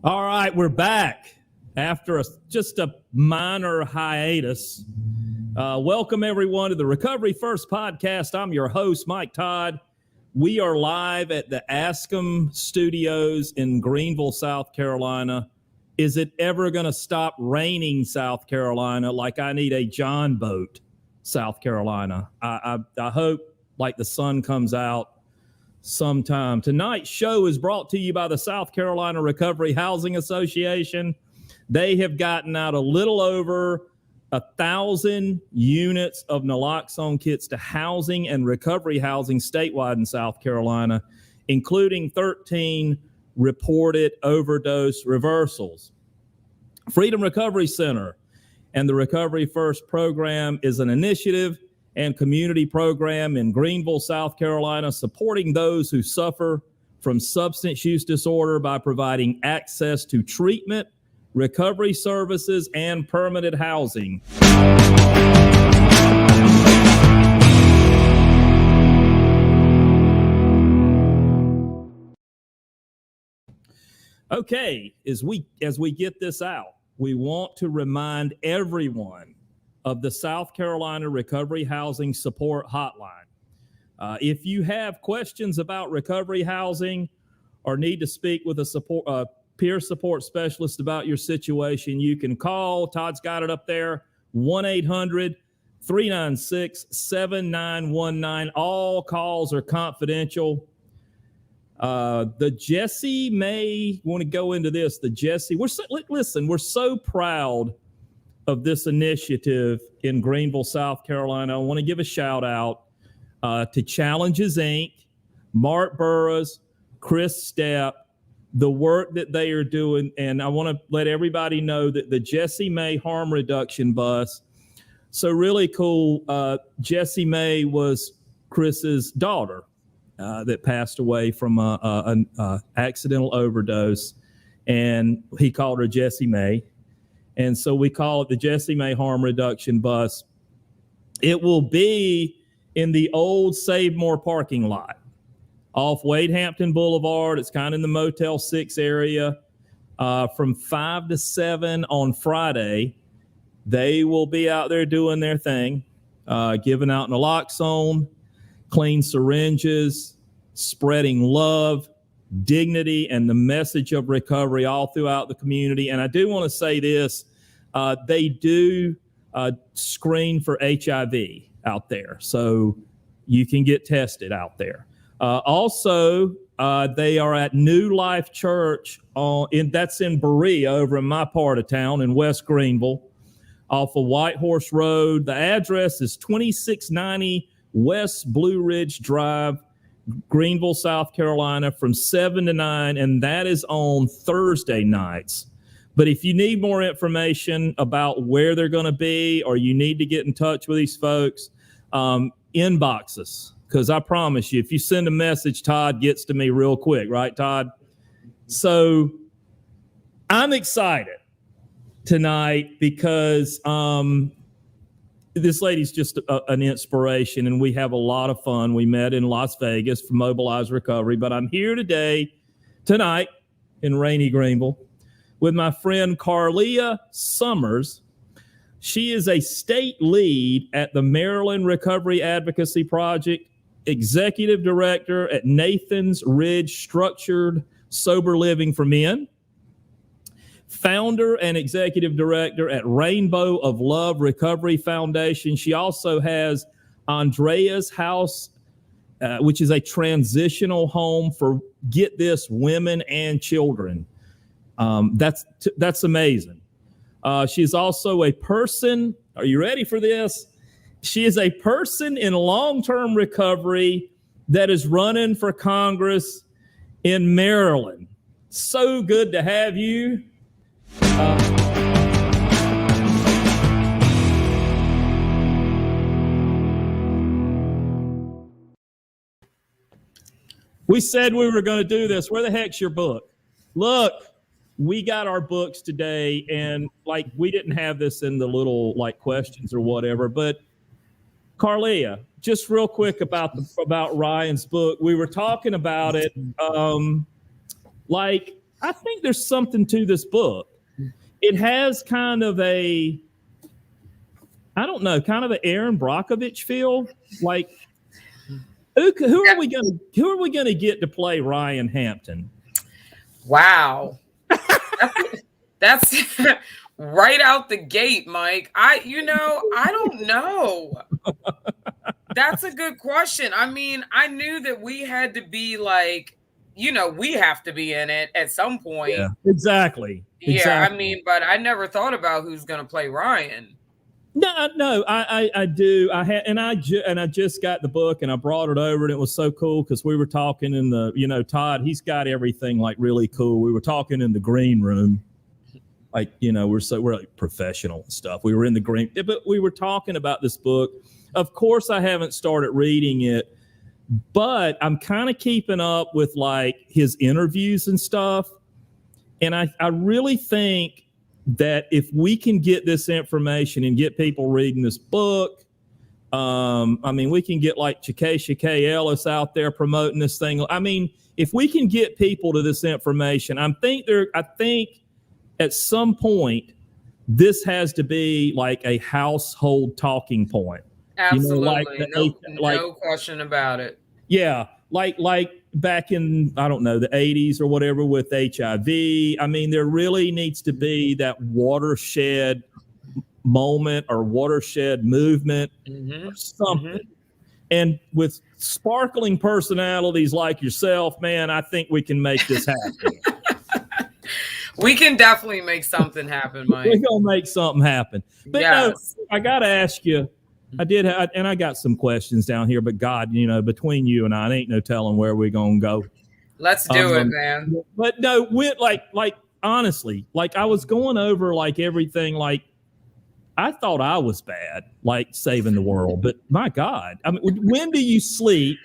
All right, we're back after just a minor hiatus. Welcome, everyone, to the Recovery First podcast. I'm your host, Mike Todd. We are live at the Askham Studios in Greenville, South Carolina. Is it ever going to stop raining, South Carolina, like I need a John boat, South Carolina? I hope like the sun comes out sometime. Tonight's show is brought to you by the South Carolina Recovery Housing Association. They have gotten out a little over 1,000 units of naloxone kits to housing and recovery housing statewide in South Carolina, including 13 reported overdose reversals. Freedom Recovery Center and the Recovery First program is an initiative and community program in Greenville, South Carolina, supporting those who suffer from substance use disorder by providing access to treatment, recovery services, and permanent housing. Okay, as we get this out, we want to remind everyone of the South Carolina Recovery Housing Support Hotline. If you have questions about recovery housing or need to speak with a peer support specialist about your situation, you can call. Todd's got it up there, 1-800-396-7919. All calls are confidential. The Jessie May, want to go into this, the Jessie, we're so proud of this initiative in Greenville, South Carolina. I want to give a shout out to Challenges Inc., Mark Burroughs, Chris Stepp, the work that they are doing. And I want to let everybody know that the Jessie May harm reduction bus, so really cool. Jessie May was Chris's daughter that passed away from an accidental overdose, and he called her Jessie May. And so we call it the Jessie May Harm Reduction Bus. It will be in the old Save More parking lot off Wade Hampton Boulevard. It's kind of in the Motel 6 area. From 5 to 7 on Friday, they will be out there doing their thing, giving out naloxone, clean syringes, spreading love, dignity, and the message of recovery all throughout the community. And I do want to say this, they do screen for HIV out there, so you can get tested out there. Also, they are at New Life Church, that's in Berea, over in my part of town in West Greenville, off of White Horse Road. The address is 2690 West Blue Ridge Drive, Greenville, South Carolina, from 7 to 9, and that is on Thursday nights. But if you need more information about where they're going to be, or you need to get in touch with these folks, inbox us, because I promise you, if you send a message, Todd gets to me real quick, right, Todd? So I'm excited tonight because this lady's just an inspiration, and we have a lot of fun. We met in Las Vegas for Mobilize Recovery, but I'm here tonight in rainy Greenville with my friend Carleah Summers. She is a state lead at the Maryland Recovery Advocacy Project, executive director at Nathan's Ridge Structured Sober Living for Men, founder and executive director at Rainbow of Love Recovery Foundation. She also has Andrea's House, which is a transitional home for, get this, women and children. That's amazing. She's also a person, are you ready for this? She is a person in long-term recovery that is running for Congress in Maryland. So good to have you. We said we were going to do this. Where the heck's your book? Look, we got our books today, and like we didn't have this in the little like questions or whatever, but Carleah, just real quick about Ryan's book. We were talking about it. I think there's something to this book. It has kind of a, I don't know, kind of an Aaron Brockovich feel. Like, who are we gonna get to play Ryan Hampton? Wow, that's right out the gate, Mike. I don't know. That's a good question. I mean, I knew that we had to be like, we have to be in it at some point. Yeah, exactly. Yeah, I mean, but I never thought about who's going to play Ryan. No, I do. I just got the book and I brought it over, and it was so cool because we were talking in the, Todd, he's got everything like really cool. We were talking in the green room, like, we're like professional and stuff. We were in the green, but we were talking about this book. Of course, I haven't started reading it, but I'm kind of keeping up with like his interviews and stuff. And I really think that if we can get this information and get people reading this book, I mean, we can get like Chakesha K. Ellis out there promoting this thing. I mean, if we can get people to this information, I think at some point this has to be like a household talking point. Absolutely. No question about it. Yeah. Like back in, I don't know, the 80s or whatever with HIV. I mean, there really needs to be that watershed moment or watershed movement or something. Mm-hmm. And with sparkling personalities like yourself, man, I think we can make this happen. We can definitely make something happen, Mike. We're going to make something happen. But yes. I got to ask you, and I got some questions down here, but God, between you and I, ain't no telling where we're going to go. Let's do it, man. But no, like honestly, like I was going over like everything, like I thought I was bad, like saving the world, but my God, I mean, when do you sleep?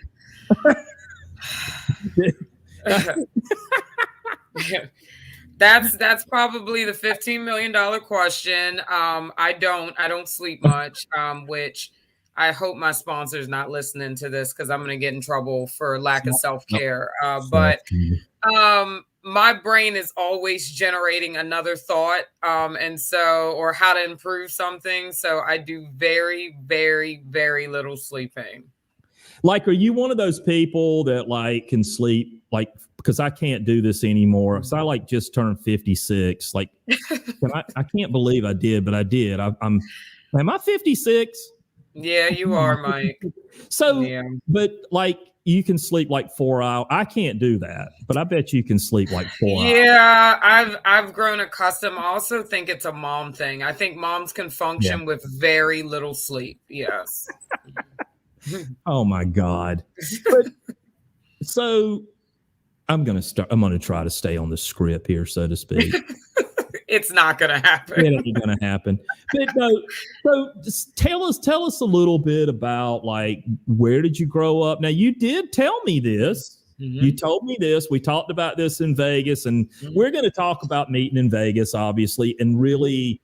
That's probably the $15 million question. I don't sleep much, which I hope my sponsor's not listening to this because I'm going to get in trouble for lack of self-care. But my brain is always generating another thought, or how to improve something. So I do very, very, very little sleeping. Like, are you one of those people that like can sleep like? Because I can't do this anymore. So I like just turned 56. Like, I can't believe I did, but I did. Am I 56? Yeah, you are, Mike. So, but like you can sleep like 4 hours. I can't do that, but I bet you can sleep like 4 hours. Yeah, I've grown accustomed. I also think it's a mom thing. I think moms can function with very little sleep. Yes. Oh my God. But, so I'm going to try to stay on the script here, so to speak. It's not going to happen. It ain't going to happen. But no, so just tell us a little bit about like, where did you grow up? Now you did tell me this. Mm-hmm. You told me this. We talked about this in Vegas, and we're going to talk about meeting in Vegas, obviously, and really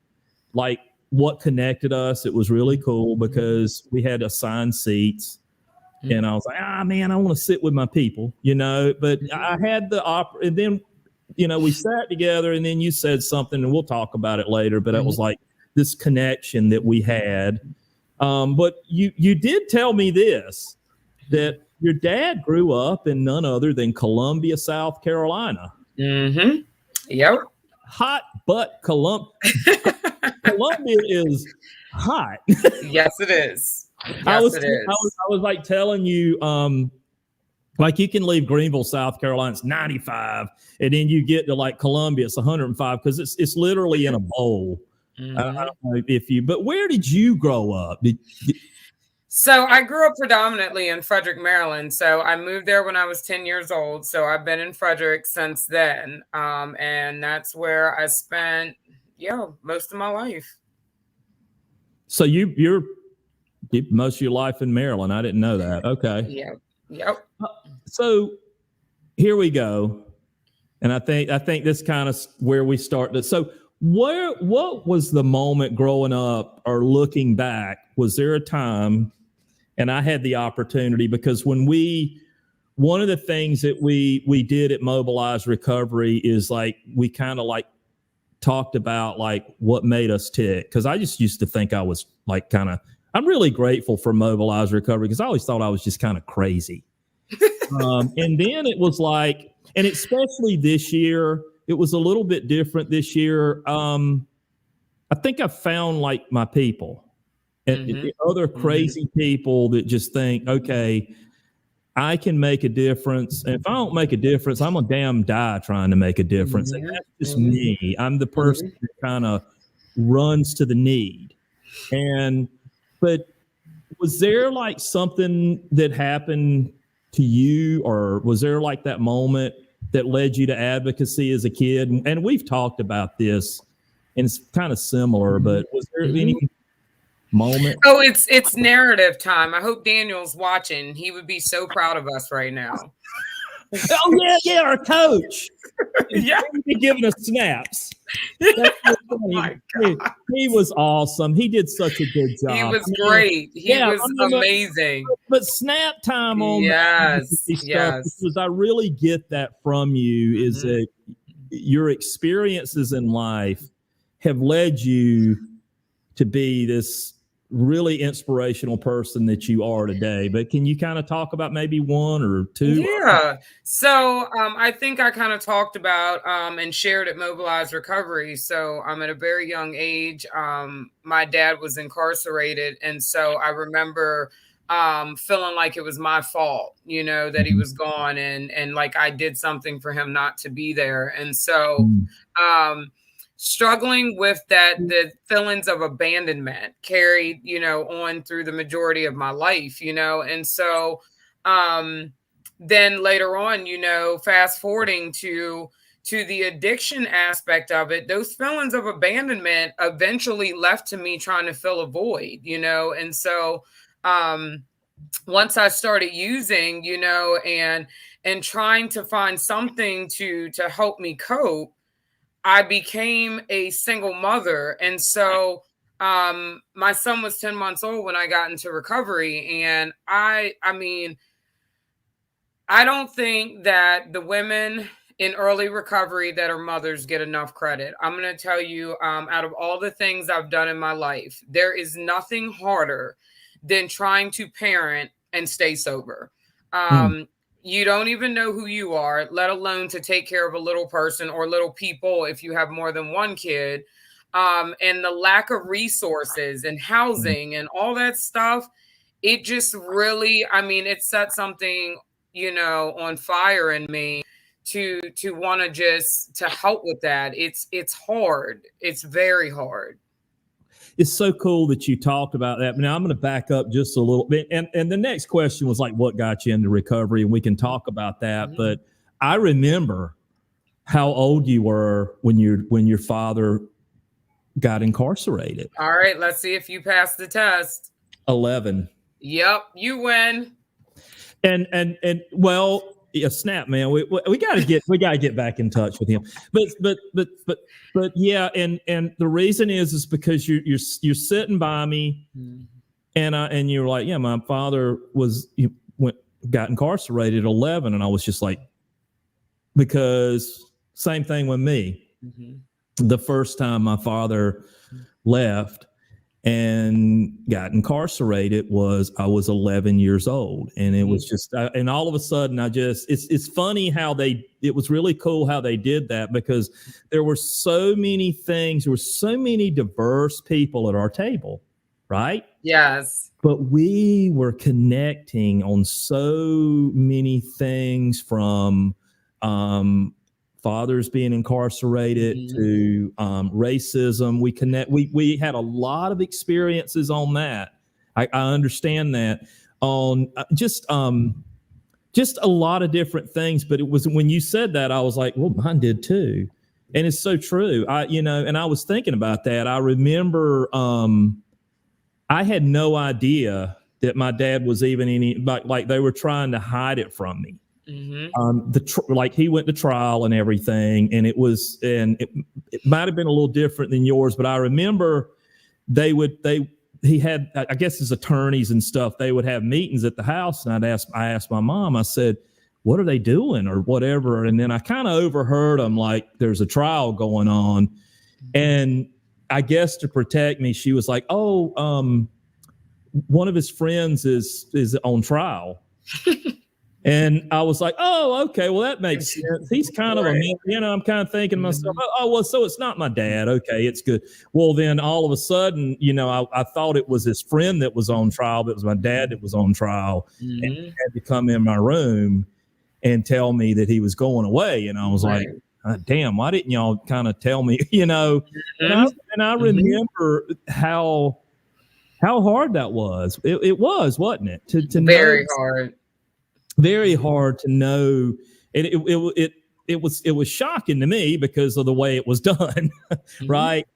like what connected us. It was really cool because we had assigned seats. And I was like, man, I want to sit with my people, but I had the opera. And then, we sat together and then you said something and we'll talk about it later. But it was like this connection that we had. But you did tell me this, that your dad grew up in none other than Columbia, South Carolina. Mm-hmm. Yep. Hot butt Columbia. Columbia is hot. Yes, it is. I was like telling you, like you can leave Greenville, South Carolina, it's 95, and then you get to like Columbia, it's 105 because it's literally in a bowl. Mm-hmm. I don't know but where did you grow up? So I grew up predominantly in Frederick, Maryland. So I moved there when I was 10 years old. So I've been in Frederick since then, and that's where I spent most of my life. So you're most of your life in Maryland. I didn't know that. Okay. Yeah. Yep. So here we go. And I think this kind of where we started. So what was the moment growing up or looking back? Was there a time, and I had the opportunity because when we one of the things that we did at Mobilize Recovery is like, we kind of like talked about like what made us tick. Cause I just used to think I was like I'm really grateful for Mobilize Recovery because I always thought I was just kind of crazy. And then it was like, and especially this year, it was a little bit different this year. I think I found like my people and other crazy people that just think, okay, I can make a difference. And if I don't make a difference, I'm gonna damn die trying to make a difference. And that's just me. I'm the person that kind of runs to the need. But was there like something that happened to you, or was there like that moment that led you to advocacy as a kid? And we've talked about this, and it's kind of similar, but was there any moment? Oh, it's narrative time. I hope Daniel's watching. He would be so proud of us right now. Oh yeah, our coach. Yeah, He's giving us snaps. Oh my God. He was awesome. He did such a good job. He was great. He was amazing. But snap time on yes, because I really get that from you is that your experiences in life have led you to be this really inspirational person that you are today. But can you kind of talk about maybe one or two? Yeah. So I think I kind of talked about and shared at Mobilize Recovery. So I'm at a very young age. My dad was incarcerated. And so I remember feeling like it was my fault, that he was gone and like I did something for him not to be there. And so struggling with the feelings of abandonment carried, on through the majority of my life, and so then later on, fast forwarding to the addiction aspect of it, those feelings of abandonment eventually left to me trying to fill a void, and so once I started using, and trying to find something to help me cope, I became a single mother. And so my son was 10 months old when I got into recovery. And I mean, I don't think that the women in early recovery that are mothers get enough credit. I'm going to tell you, out of all the things I've done in my life, there is nothing harder than trying to parent and stay sober. You don't even know who you are, let alone to take care of a little person or little people if you have more than one kid. And the lack of resources and housing and all that stuff, it just really, it set something, on fire in me to want to help with that. It's hard. It's very hard. It's so cool that you talked about that. Now I'm going to back up just a little bit. And the next question was like, what got you into recovery? And we can talk about that. But I remember how old you were when your father got incarcerated. All right, let's see if you passed the test. 11. Yep, you win. And well, yeah, snap, man. We gotta get back in touch with him. But yeah, and the reason is because you're sitting by me, and you're like, yeah, my father got incarcerated at 11, and I was just like, because same thing with me. The first time my father left and got incarcerated I was 11 years old. And it was just, and all of a sudden it's funny how it was really cool how they did that, because there were so many things, there were so many diverse people at our table, right? Yes. But we were connecting on so many things, from, fathers being incarcerated to racism. We had a lot of experiences on that. I understand that on just a lot of different things. But it was when you said that, I was like, well, mine did too. And it's so true. And I was thinking about that. I remember I had no idea that my dad was even like they were trying to hide it from me. Like he went to trial and everything, and it might have been a little different than yours, but I remember he had, I guess his attorneys and stuff, they would have meetings at the house, and I asked my mom, I said, what are they doing or whatever? And then I kind of overheard them like there's a trial going on. And I guess to protect me, she was like, oh, one of his friends is on trial. And I was like, oh, okay, well, that makes sense. He's kind of I'm kind of thinking to myself, oh, well, so it's not my dad. Okay, it's good. Well, then all of a sudden, I thought it was his friend that was on trial, but it was my dad that was on trial. And he had to come in my room and tell me that he was going away. And I was like, damn, why didn't y'all kind of tell me, And I remember how hard that was. It was, wasn't it? To very hard. Very hard to know. And it was shocking to me because of the way it was done. Right.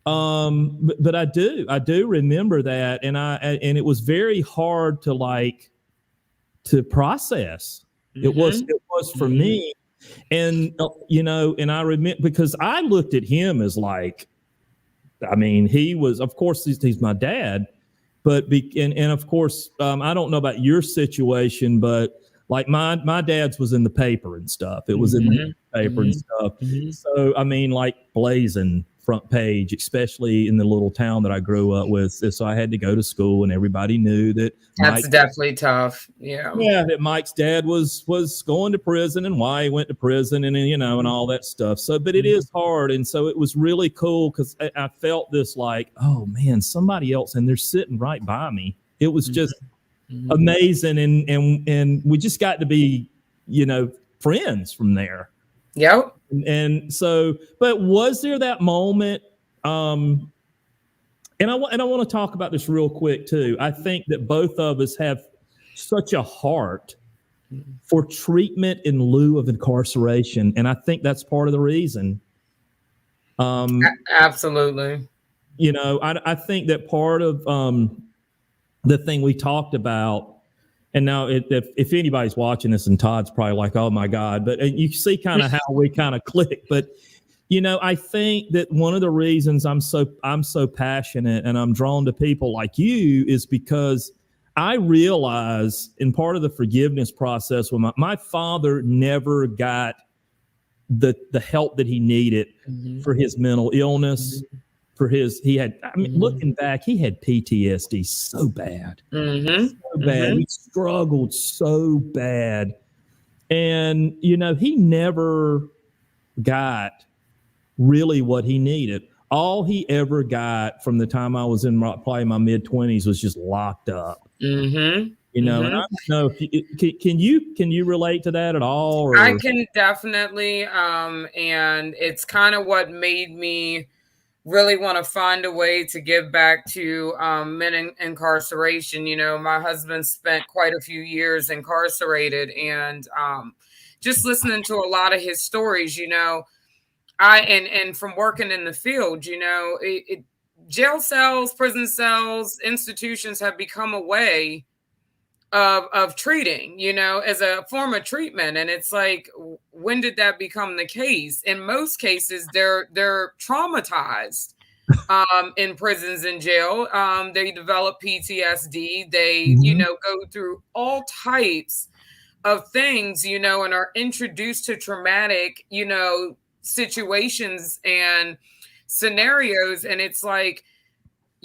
But I do remember that. And it was very hard to process. It was for me. And, and I remember because I looked at him as like, I mean, he was, of course, he's my dad, but, and of course, I don't know about your situation, but like my dad's was in the paper and stuff. It was in the paper and stuff. So, I mean, like blazing front page, especially in the little town that I grew up with. So I had to go to school and everybody knew that. That's definitely tough. Yeah. Yeah. That Mike's dad was going to prison and why he went to prison and, and all that stuff. So, but it is hard. And so it was really cool because I felt this like, oh man, somebody else, and they're sitting right by me. It was just amazing. And we just got to be, friends from there. Yep. And so, but was there that moment? And I want to talk about this real quick too. I think that both of us have such a heart for treatment in lieu of incarceration, and I think that's part of the reason. Absolutely. I think that part of the thing we talked about. And now, if anybody's watching this, and Todd's probably like, "Oh my God," but you see kind of how we kind of click. But I think that one of the reasons I'm so passionate and I'm drawn to people like you is because I realize in part of the forgiveness process when my father never got the help that he needed for his mental illness. Looking back, he had PTSD so bad. So bad. He struggled so bad. And, he never got really what he needed. All he ever got from the time I was in probably my mid-20s was just locked up. And I don't know if can you relate to that at all? Or? I can definitely. And it's kind of what made me really want to find a way to give back to men in incarceration. My husband spent quite a few years incarcerated, and just listening to a lot of his stories, and from working in the field, jail cells, prison cells, institutions have become a way of treating, as a form of treatment. And it's like, when did that become the case? In most cases, they're traumatized in prisons and jail. They develop PTSD. They, go through all types of things, and are introduced to traumatic, situations and scenarios. And it's like,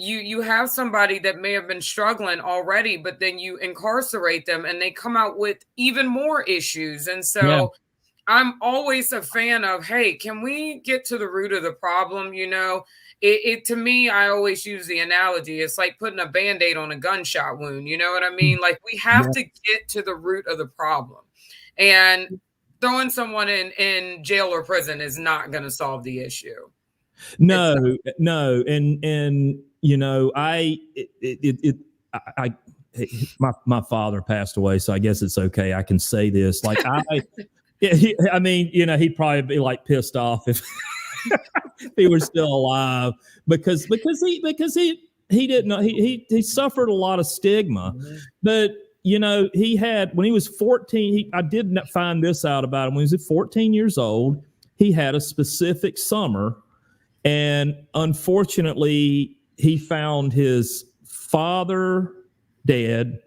you have somebody that may have been struggling already, but then you incarcerate them and they come out with even more issues. And so I'm always a fan of, hey, can we get to the root of the problem? It to me, I always use the analogy. It's like putting a Band-Aid on a gunshot wound. You know what I mean? Like, we have to get to the root of the problem, and throwing someone in jail or prison is not going to solve the issue. No. And my father passed away, so I guess it's okay. I can say this. Like he'd probably be like pissed off if he were still alive because he didn't know he suffered a lot of stigma. But he had, when he was 14, I did not find this out about him. When he was 14 years old, he had a specific summer, and unfortunately, he found his father dead,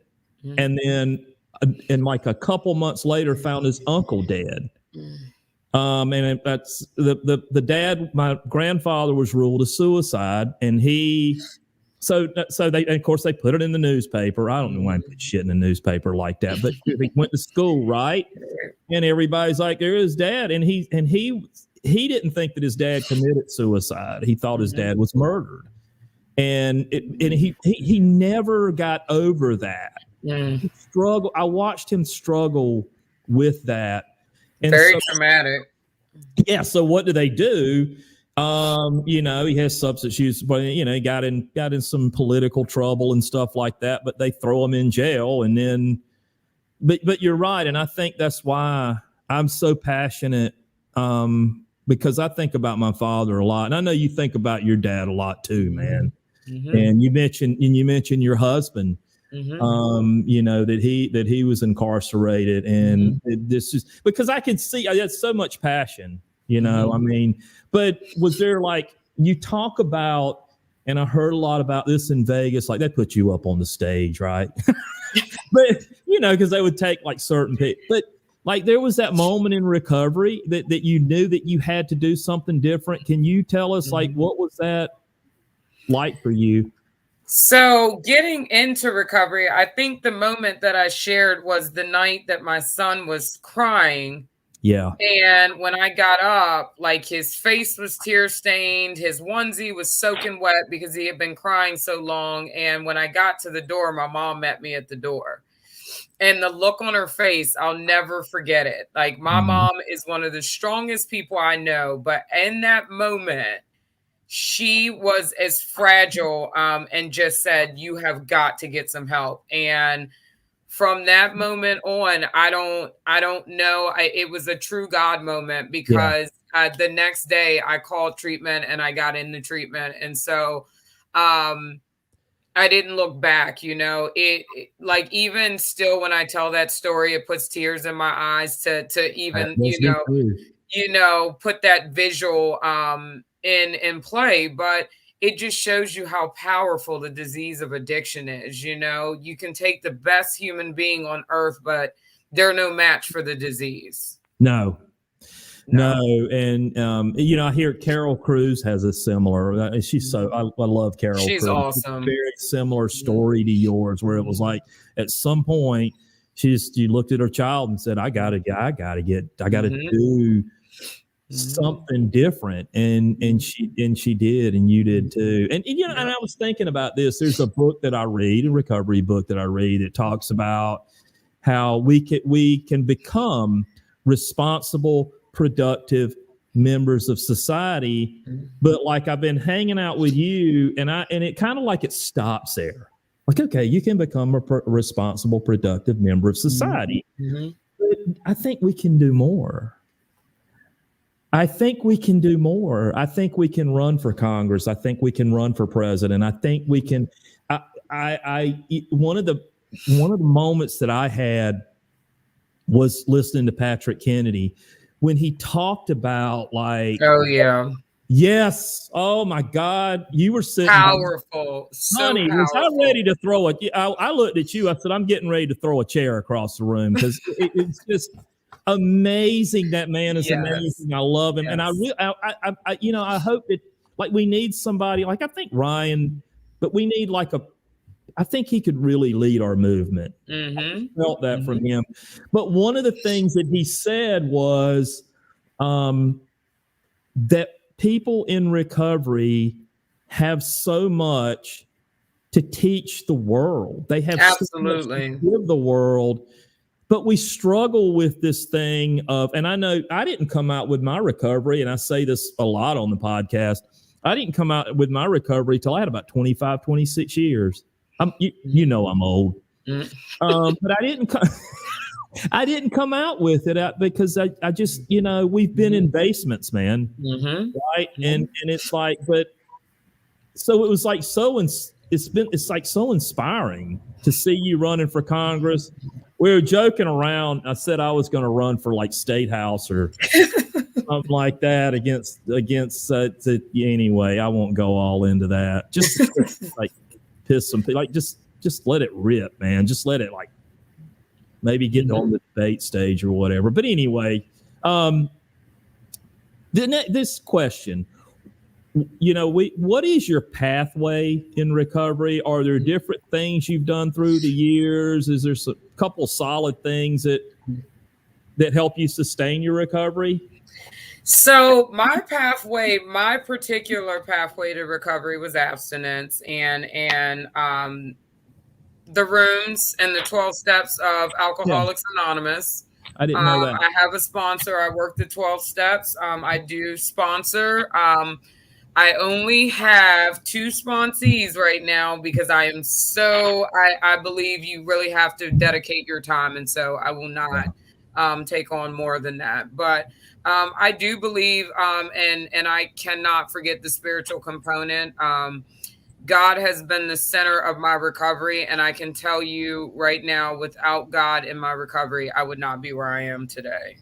and then and like a couple months later found his uncle dead. And that's the dad. My grandfather was ruled a suicide, and so they, and of course, they put it in the newspaper. I don't know why I put shit in the newspaper like that, but he went to school, right? And everybody's like, "There is dad," and he didn't think that his dad committed suicide. He thought his dad was murdered, and he never got over that. He struggled. I watched him struggle with that. And very traumatic. Yeah. So what do? He has substance use, but he got in some political trouble and stuff like that. But they throw him in jail, and then, but you're right, and I think that's why I'm so passionate, because I think about my father a lot, and I know you think about your dad a lot too, man. And you mentioned your husband. That he was incarcerated, and this is because I can see I had so much passion, I mean, but was there, like, you talk about, and I heard a lot about this in Vegas, like they put you up on the stage, right? But, because they would take like certain people, but like there was that moment in recovery that you knew that you had to do something different. Can you tell us, like, what was that like for you? So getting into recovery, I think the moment that I shared was the night that my son was crying. Yeah. And when I got up, like his face was tear stained, his onesie was soaking wet because he had been crying so long. And when I got to the door, my mom met me at the door. And the look on her face, I'll never forget it. Like, my mom is one of the strongest people I know, but in that moment, she was as fragile, and just said, "You have got to get some help." And from that moment on, I don't know. It was a true God moment, because the next day I called treatment and I got into treatment. And so, I didn't look back, it like, even still, when I tell that story, it puts tears in my eyes to even, put that visual, in play. But it just shows you how powerful the disease of addiction is. You can take the best human being on earth, but they're no match for the disease. No. And I hear Carol Cruz has a similar, she's I love Carol. She's Cruz. awesome. Very similar story to yours, where it was like, at some point she looked at her child and said, I gotta do something different. And she did, and you did too. And and I was thinking about this. There's a book that I read, a recovery book that I read, that talks about how we can become responsible, productive members of society. But like, I've been hanging out with you, and it kind of like, it stops there. Like, okay, you can become a responsible, productive member of society. But I think we can do more. I think we can run for Congress. I think we can run for president. I think we can. One of the moments that I had was listening to Patrick Kennedy, when he talked about, like, yes, oh my God, you were sitting powerful, honey, so was I ready to throw I looked at you, I said, I'm getting ready to throw a chair across the room, because it's just amazing. That man is amazing. I love him. And I hope that, like, we need somebody, like, I think Ryan, but we need like I think he could really lead our movement. I felt that from him. But one of the things that he said was that people in recovery have so much to teach the world. They have absolutely so much to give the world, but we struggle with this thing of, and I know I didn't come out with my recovery, and I say this a lot on the podcast, I didn't come out with my recovery till I had about 25, 26 years. I'm old. But I didn't come out with it because I just, we've been in basements, man. Right. And it's like, but so it was like, it's like so inspiring to see you running for Congress. We were joking around. I said I was going to run for like State House or something like that against anyway. I won't go all into that. Just like piss some people, like just let it rip, man. Just let it, like, maybe getting on the debate stage or whatever. But anyway, this question, what is your pathway in recovery? Are there different things you've done through the years? Is there a couple solid things that help you sustain your recovery? So my particular pathway to recovery was abstinence and the rooms and the 12 steps of Alcoholics Anonymous. I didn't know that. I have a sponsor. I work the 12 steps. I do sponsor. I only have 2 sponsees right now because I believe you really have to dedicate your time. And so I will not take on more than that. But I do believe, and I cannot forget the spiritual component. God has been the center of my recovery. And I can tell you right now, without God in my recovery, I would not be where I am today.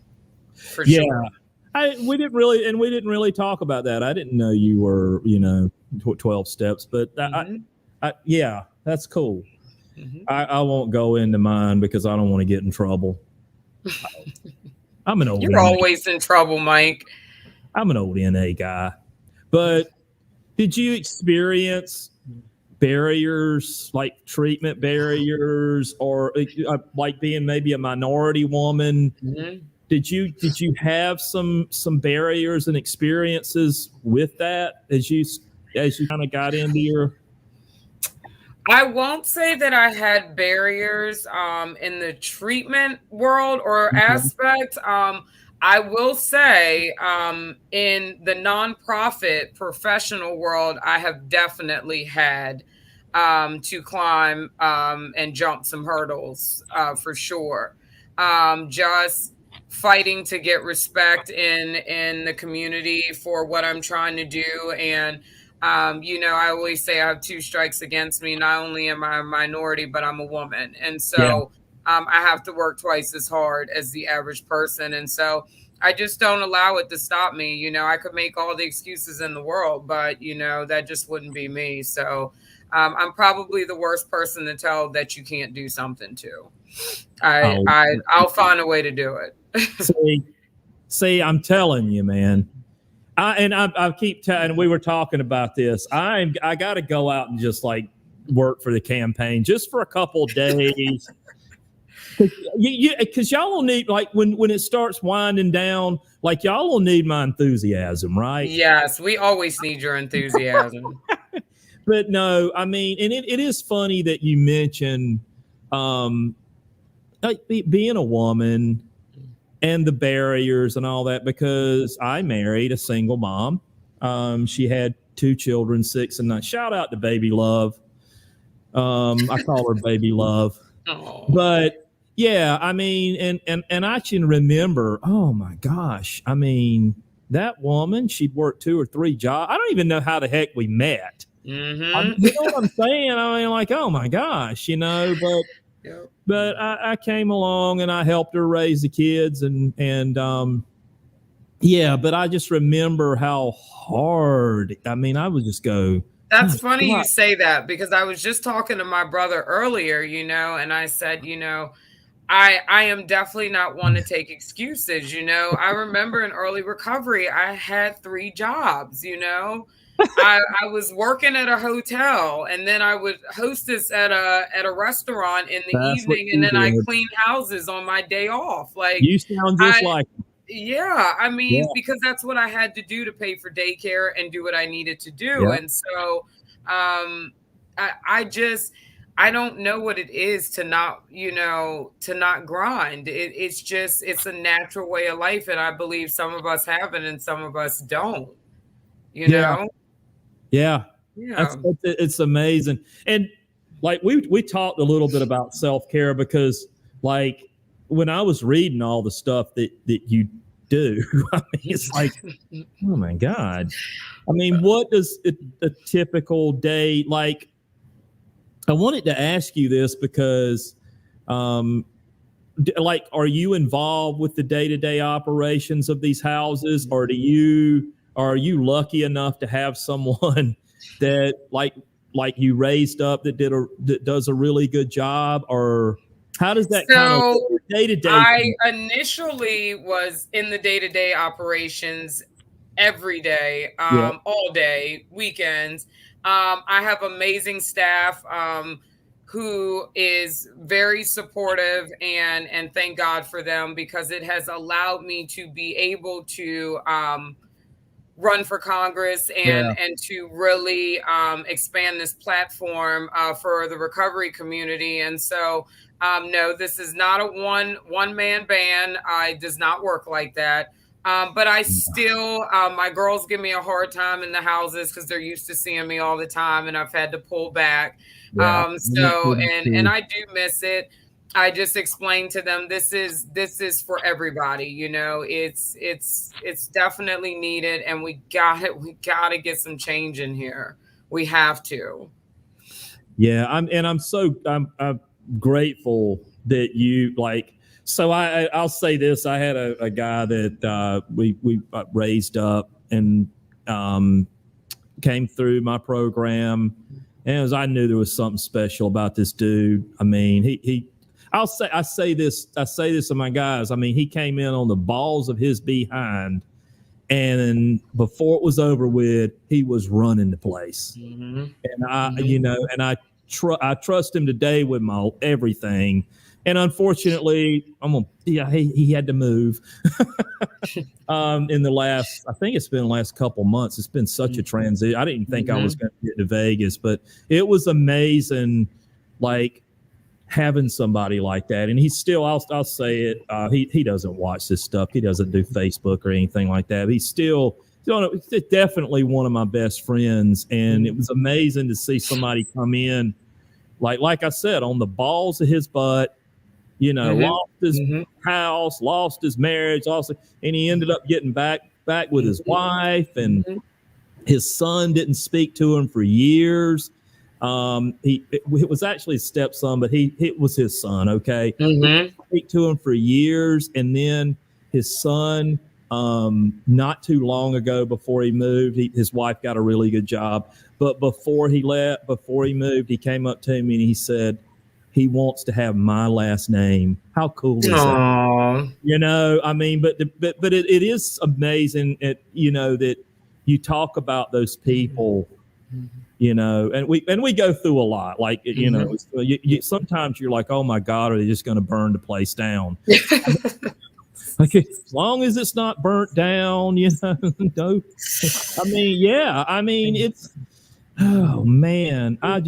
For sure. We didn't really talk about that. I didn't know you were, 12 steps, but that's cool. I won't go into mine because I don't want to get in trouble. I'm an old. You're always in trouble, Mike. I'm an old NA guy, but did you experience barriers, like treatment barriers, or like being maybe a minority woman? Did you have some barriers and experiences with that as you kind of got into your? I won't say that I had barriers in the treatment world or aspect. I will say in the nonprofit professional world, I have definitely had to climb and jump some hurdles for sure. Just fighting to get respect in the community for what I'm trying to do. And, I always say I have 2 strikes against me. Not only am I a minority, but I'm a woman. And so I have to work twice as hard as the average person. And so I just don't allow it to stop me. I could make all the excuses in the world, but, that just wouldn't be me. So I'm probably the worst person to tell that you can't do something to. I'll find a way to do it. See, I'm telling you, man. I keep telling. We were talking about this. I got to go out and just like work for the campaign just for a couple of days. Because y'all will need, like, when it starts winding down, like, y'all will need my enthusiasm, right? Yes, we always need your enthusiasm. But no, I mean, and it is funny that you mentioned like being a woman and the barriers and all that, because I married a single mom. She had 2 children, 6 and 9. Shout out to Baby Love. I call her Baby Love. Oh. But yeah, I mean, and I can remember, oh my gosh, I mean, that woman, she'd worked 2 or 3 jobs. I don't even know how the heck we met. You know what I'm saying? I mean, like, oh my gosh, but I came along and I helped her raise the kids and but I just remember how hard, I mean, I would just go. That's funny you say that, because I was just talking to my brother earlier, and I said, I am definitely not one to take excuses. I remember in early recovery, I had 3 jobs, I was working at a hotel, and then I would hostess at a restaurant in the evening, and then I clean houses on my day off. Like, you sound just like. Yeah, I mean, because that's what I had to do to pay for daycare and do what I needed to do. Yeah. And so I don't know what it is to not grind. It's a natural way of life. And I believe some of us have it and some of us don't, know? Yeah. It's amazing. And like, we talked a little bit about self-care, because like when I was reading all the stuff that you do, I mean, it's like, oh my God. I mean, what does a typical day, like, I wanted to ask you this because, like, are you involved with the day-to-day operations of these houses, or are you lucky enough to have someone that like you raised up that does a really good job, or How does that So day-to-day? I initially was in the day-to-day operations every day, all day, weekends. I have amazing staff who is very supportive, and thank God for them, because it has allowed me to be able to run for Congress and to really expand this platform for the recovery community. And so, no, this is not a one man band. It does not work like that. But I still, my girls give me a hard time in the houses because they're used to seeing me all the time, and I've had to pull back. So, and I do miss it. I just explained to them, this is for everybody. You know, it's definitely needed, and we got to get some change in here. We have to. Yeah, I'm grateful that you like. So I'll say this: I had a guy that we raised up and came through my program, and I knew there was something special about this dude. I mean, I say this to my guys. I mean, he came in on the balls of his behind, and before it was over with, he was running the place. And I trust him today with my everything. And unfortunately, he had to move. In the last, I think it's been the last couple months. It's been such a transition. I didn't think I was going to get to Vegas, but it was amazing. Like, having somebody like that, and he's still, I'll say it, he doesn't watch this stuff, he doesn't do Facebook or anything like that, but he's still definitely one of my best friends. And it was amazing to see somebody come in like I said, on the balls of his butt, lost his house, lost his marriage, and he ended up getting back with his wife, and his son didn't speak to him for years. It was actually his stepson, but it was his son. Okay. He didn't speak to him for years. And then his son, not too long ago, before he moved, his wife got a really good job, but before he moved, he came up to me and he said, he wants to have my last name. How cool is that? I mean, but it is amazing, that you talk about those people, and we go through a lot. Like, sometimes you're like, oh my God, are they just going to burn the place down? Like, as long as it's not burnt down, no. I mean, it's, oh man, I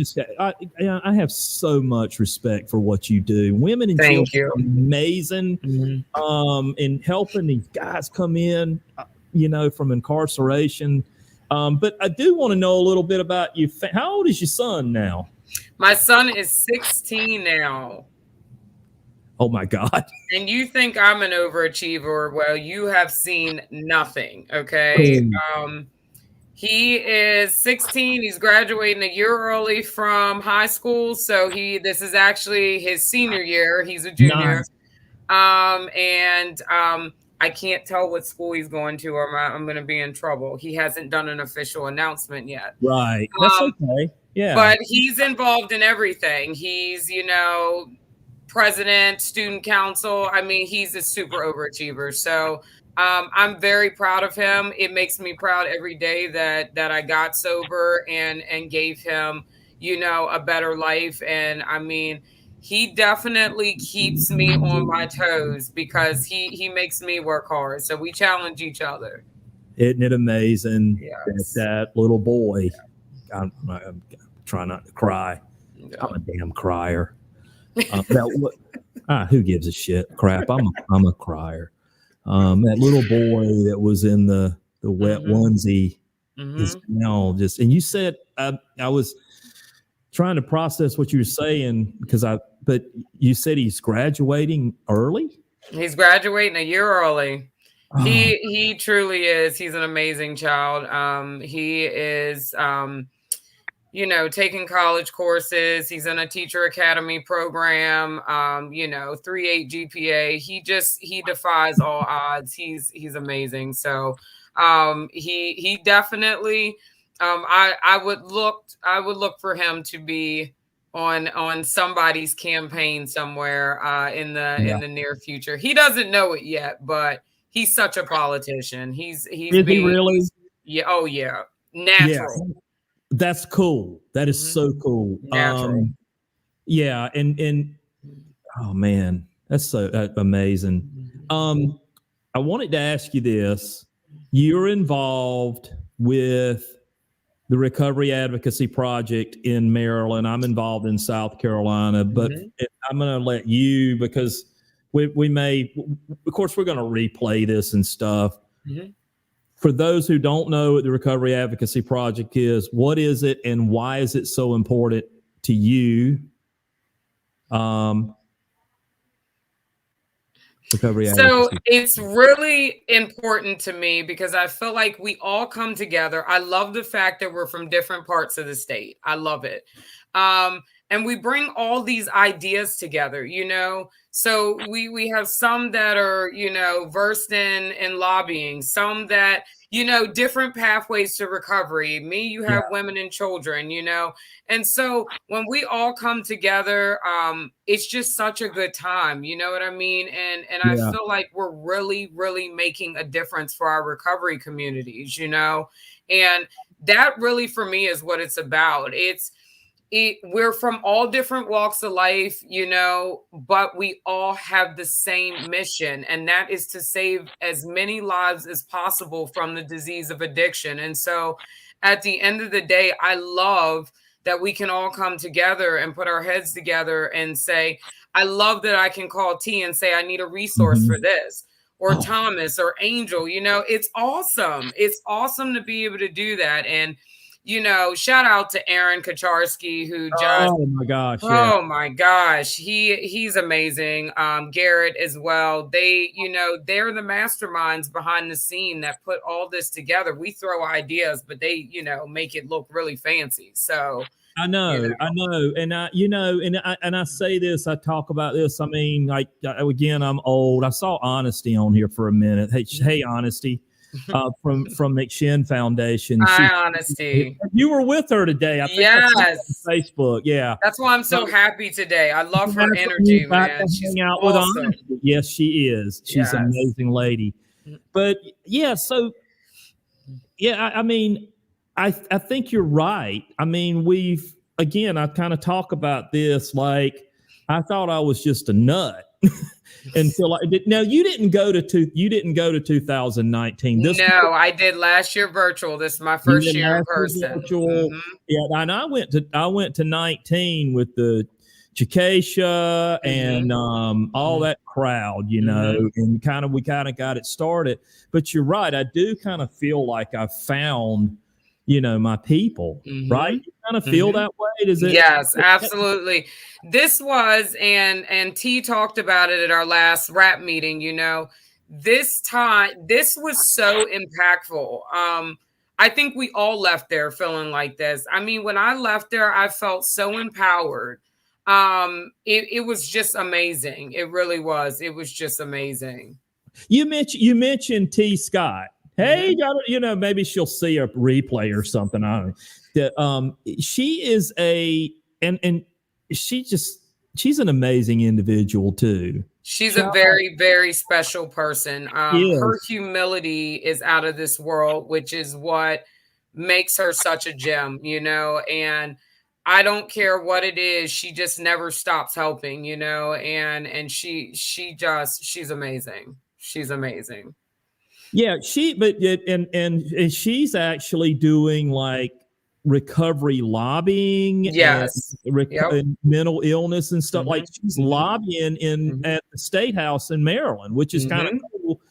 have so much respect for what you do. Women and children are amazing. In helping these guys come in, from incarceration. But I do want to know a little bit about you. How old is your son now? My son is 16 now. Oh my God. And you think I'm an overachiever? Well, you have seen nothing. Okay. He is 16. He's graduating a year early from high school. So this is actually his senior year. He's a junior. Nice. I can't tell what school he's going to, or I'm going to be in trouble. He hasn't done an official announcement yet. Right. That's okay. Yeah. But he's involved in everything. He's, president, student council. I mean, he's a super overachiever. So I'm very proud of him. It makes me proud every day that I got sober and gave him, a better life. And I mean, he definitely keeps me on my toes because he makes me work hard. So we challenge each other. Isn't it amazing that little boy? I'm trying not to cry. Yeah. I'm a damn crier. Who gives a shit? Crap. I'm a crier. That little boy that was in the wet onesie is now just. And you said I was trying to process what you were saying but you said he's graduating early. He's graduating a year early. Oh. He truly is. He's an amazing child. He is. Taking college courses. He's in a teacher academy program, 3.8 GPA. He defies all odds. He's amazing. So, he definitely, I would look for him to be on somebody's campaign somewhere in the near future. He doesn't know it yet, but he's such a politician. He's Is he really? Yeah. Oh yeah. Natural. Yeah. That's cool. That is so cool. Natural. Yeah, and oh man, that's so amazing. I wanted to ask you this. You're involved with the Recovery Advocacy Project in Maryland. I'm involved in South Carolina, but I'm going to let you, because we may, of course, we're going to replay this and stuff. For those who don't know what the Recovery Advocacy Project is, what is it and why is it so important to you? So it's really important to me because I feel like we all come together. I love the fact that we're from different parts of the state. I love it. And we bring all these ideas together, you know. So we have some that are, you know, versed in lobbying, some that, you know, different pathways to recovery. Me, you have women and children, you know. And so when we all come together, it's just such a good time, you know what I mean? And I feel like we're really, really making a difference for our recovery communities, you know. And that really, for me, is what it's about. We're from all different walks of life, you know, but we all have the same mission, and that is to save as many lives as possible from the disease of addiction. And so at the end of the day, I love that we can all come together and put our heads together and say, I love that I can call T and say, I need a resource for this, or Thomas or Angel, you know. It's awesome. It's awesome to be able to do that. And you know, shout out to Aaron Kaczarski, who just oh my gosh, he's amazing. Garrett as well. They, you know, they're the masterminds behind the scene that put all this together. We throw ideas, but they, you know, make it look really fancy. So I know, and I say this, I talk about this. I mean, like again, I'm old. I saw Honesty on here for a minute. Hey, Honesty. From McShin Foundation. Honesty. You were with her today. I think yes. On Facebook. Yeah. That's why I'm so happy today. I love her energy, man. She's out awesome. With Honesty. Yes, she is. She's an amazing lady. But yeah, so yeah, I mean, I think you're right. I mean, I kind of talk about this like I thought I was just a nut. Until I did. Now you didn't go to 2019. No, I did last year virtual. This is my first year in person. Yeah, and I went to 19 with the Chicasha and all that crowd, you know, and we kind of got it started. But you're right. I do kind of feel like I found, you know, my people, right? You kind of feel that way? Does it? Yes, absolutely. This was, and T talked about it at our last rap meeting, you know, this was so impactful. I think we all left there feeling like this. I mean, when I left there, I felt so empowered. It was just amazing. It really was. It was just amazing. You mentioned T Scott. Hey, you know, maybe she'll see a replay or something. I don't know. She is and she's an amazing individual too. She's a very, very special person. Her humility is out of this world, which is what makes her such a gem, you know, and I don't care what it is. She just never stops helping, you know, and she's amazing. She's amazing. Yeah, and she's actually doing like recovery lobbying, and mental illness and stuff. Like she's lobbying at the State House in Maryland, which is kind of cool.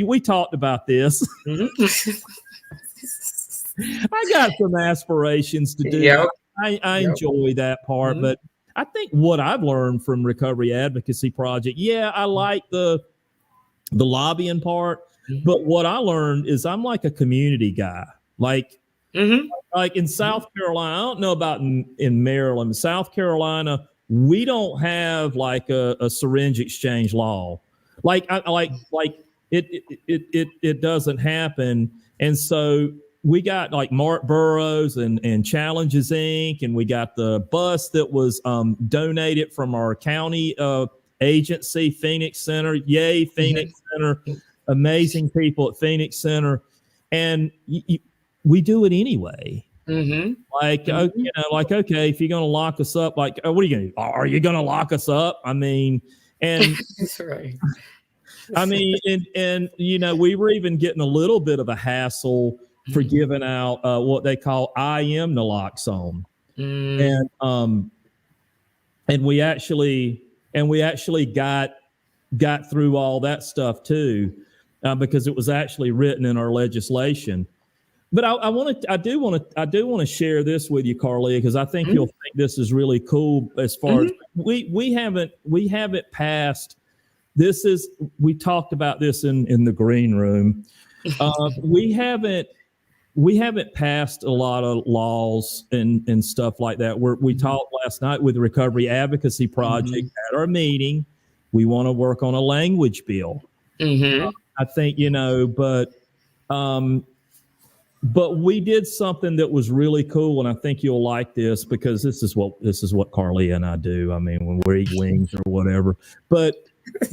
We talked about this. I got some aspirations to do. I enjoy that part, but I think what I've learned from Recovery Advocacy Project, I like the lobbying part. But what I learned is I'm like a community guy. Like in South Carolina, I don't know about in Maryland. South Carolina, we don't have like a syringe exchange law. It doesn't happen. And so we got like Mark Burroughs and Challenges Inc. And we got the bus that was donated from our county agency, Phoenix Center. Yay, Phoenix Center. Amazing people at Phoenix Center. And we do it anyway. Like, okay, if you're going to lock us up, like, what are you going to do? Are you going to lock us up? I mean, and that's right. I mean, and we were even getting a little bit of a hassle for giving out what they call IM naloxone. And we actually got through all that stuff too, because it was actually written in our legislation. But I do want to share this with you, Carleah, because I think you'll think this is really cool. As far as we haven't passed. We talked about this in the green room. We haven't passed a lot of laws and stuff like that. We talked last night with the Recovery Advocacy Project at our meeting. We want to work on a language bill. I think, but we did something that was really cool, and I think you'll like this because this is what Carleah and I do. I mean, when we eat wings or whatever. But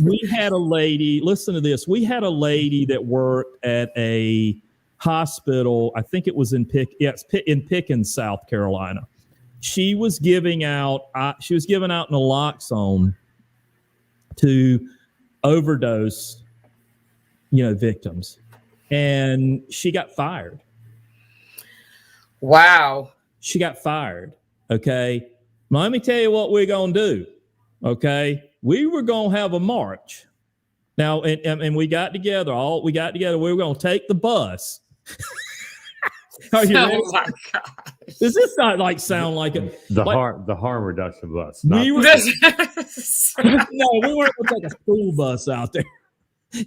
we had a lady. Listen to this. We had a lady that worked at a hospital. I think it was in Pickens, South Carolina. She was giving out naloxone to overdose, victims, and she got fired. Wow. She got fired. Okay. Now, let me tell you what we're going to do. Okay. We were going to have a march. Now, and we got together. We were going to take the bus. Are you ready? Oh my gosh. Does this not sound like the harm reduction bus? No, we weren't going to take a school bus out there.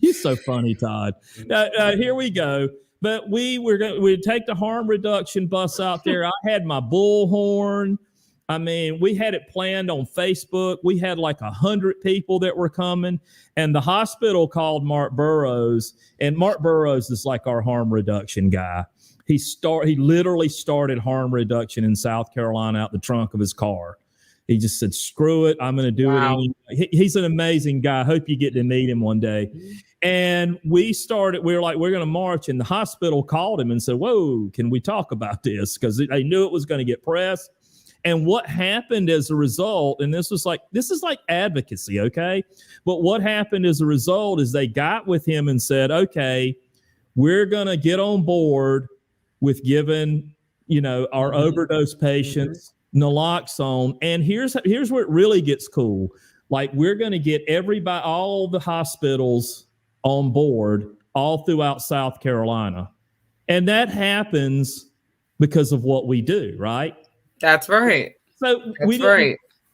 You're so funny, Todd. Here we go. But we'd take the harm reduction bus out there. I had my bullhorn. I mean, we had it planned on Facebook. We had like 100 people that were coming, and the hospital called Mark Burroughs, and Mark Burroughs is like our harm reduction guy. He literally started harm reduction in South Carolina out the trunk of his car. He just said, screw it. I'm going to do it anyway. He's an amazing guy. I hope you get to meet him one day. And we were like, we're going to march. And the hospital called him and said, whoa, can we talk about this? Because they knew it was going to get press. And what happened as a result, and this is like advocacy, okay? But what happened as a result is they got with him and said, okay, we're going to get on board with giving, our overdose patients naloxone. And here's where it really gets cool. Like, we're going to get all the hospitals on board all throughout South Carolina. And that happens because of what we do, right? That's right. So